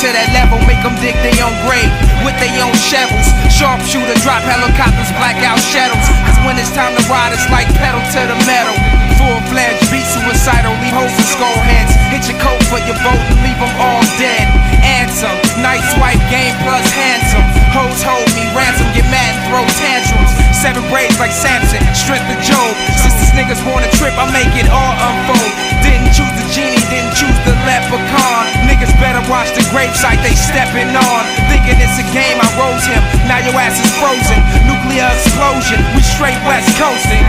to that level, make them dig their own grave with their own shovels. Sharpshooter, drop helicopters, blackout shadows. Cause when it's time to ride, it's like pedal to the metal. Full-fledged beat suicidal, leave hoes and skull heads. Hit your coat for your vote and leave them all dead. Answer, night swipe, game plus handsome. Hoes hold me, ransom, get mad and throw tantrums. 7 braids like Samson, strength of Job. Since these niggas want a trip, I make it all unfold. Didn't choose the genie, didn't choose the leprechaun. Niggas better watch the gravesite they stepping on. Thinking it's a game, I rose him, now your ass is frozen. Nuclear explosion, we straight west coasting.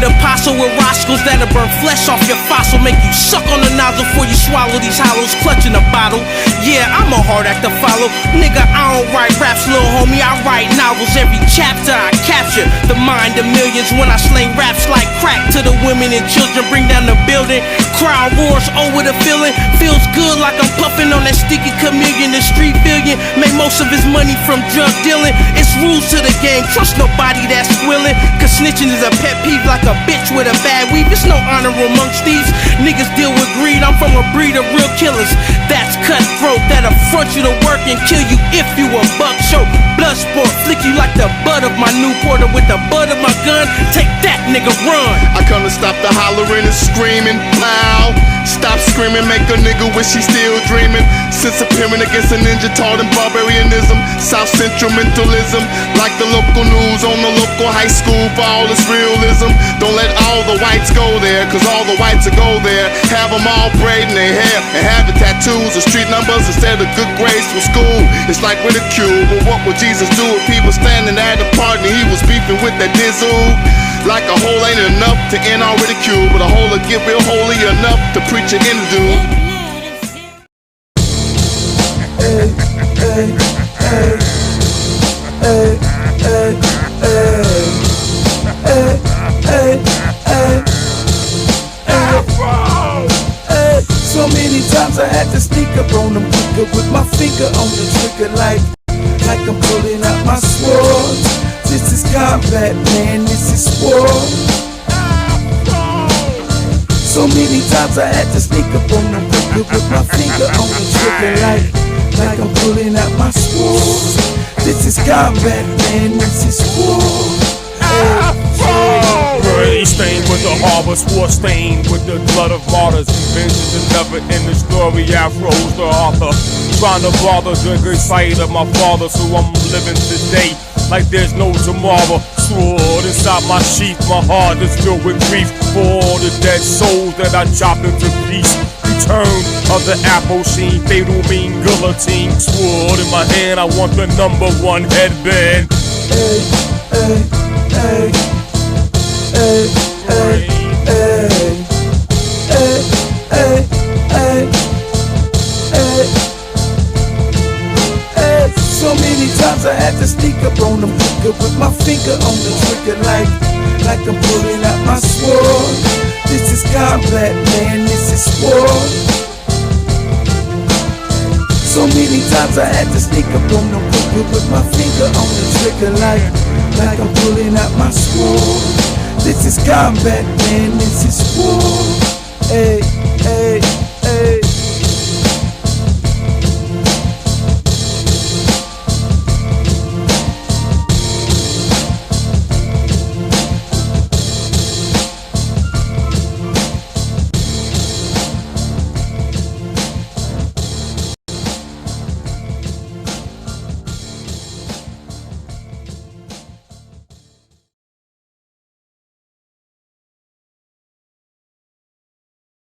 Apostle with roscoes that'll burn flesh off your fossil, make you suck on the nozzle before you swallow these hollows, clutching a bottle. Yeah, I'm a hard act to follow. Nigga, I don't write raps, little homie, I write novels. Every chapter I capture the mind of millions when I sling raps like crack to the women and children. Bring down the building, crowd roars over the feeling. Feels good like I'm puffing on that sticky chameleon. The street billion made most of his money from drug dealing. It's rules to the game, trust nobody that's willing. Cause snitching is a pet peeve like a bitch with a bad weave. It's no honor amongst these niggas deal with greed. I'm from a breed of real killers that's cutthroat, that'll front you to work and kill you if you a buck. Show blood sport, flick you like the butt of my Newporter with the butt of my gun. Take that, nigga, run. I come to stop the hollering and screaming loud. Stop screaming, make a nigga wish he still dreaming. Since appearing against a ninja taught in barbarianism, South Central mentalism, like the local news on the local high school for all its realism. Don't let all the whites go there, cause all the whites will go there. Have them all braiding their hair and having tattoos or street numbers instead of good grades from school. It's like ridicule, but what would Jesus do if he was standing at a party and he was beefing with that dizzle? Like a hole ain't enough to end all ridicule, but a hole will get real holy enough to preach an interview. Hey, hey, hey, hey, hey, hey, hey, hey, Afro. Hey, so many times I had to sneak up on them quicker with my finger on the trigger like I'm pulling out my sword. This is combat, man, this is war. So many times I had to sneak up on them quicker with my finger on the trigger like I'm pulling out my sword. This is combat, man, this is war. Brain stained with the harbor, swore stained with the blood of martyrs. Vengeance is never in the story. Afro's the author, trying to bother the good sight of my father. So I'm living today like there's no tomorrow. Sword inside my sheath, my heart is filled with grief for all the dead souls that I chopped into pieces. Return of the Afro scene, fatal mean guillotine. Sword in my hand, I want the #1 headband. Hey, hey, hey, hey, hey, hey, hey, hey, hey, hey, hey. So many times I had to sneak up on them quicker with my finger on the trigger like I'm pulling out my sword. This is combat, man, this is war. So many times I had to sneak up on them quicker with my finger on the trigger like I'm pulling out my sword. This is combat, man, this is war. Hey.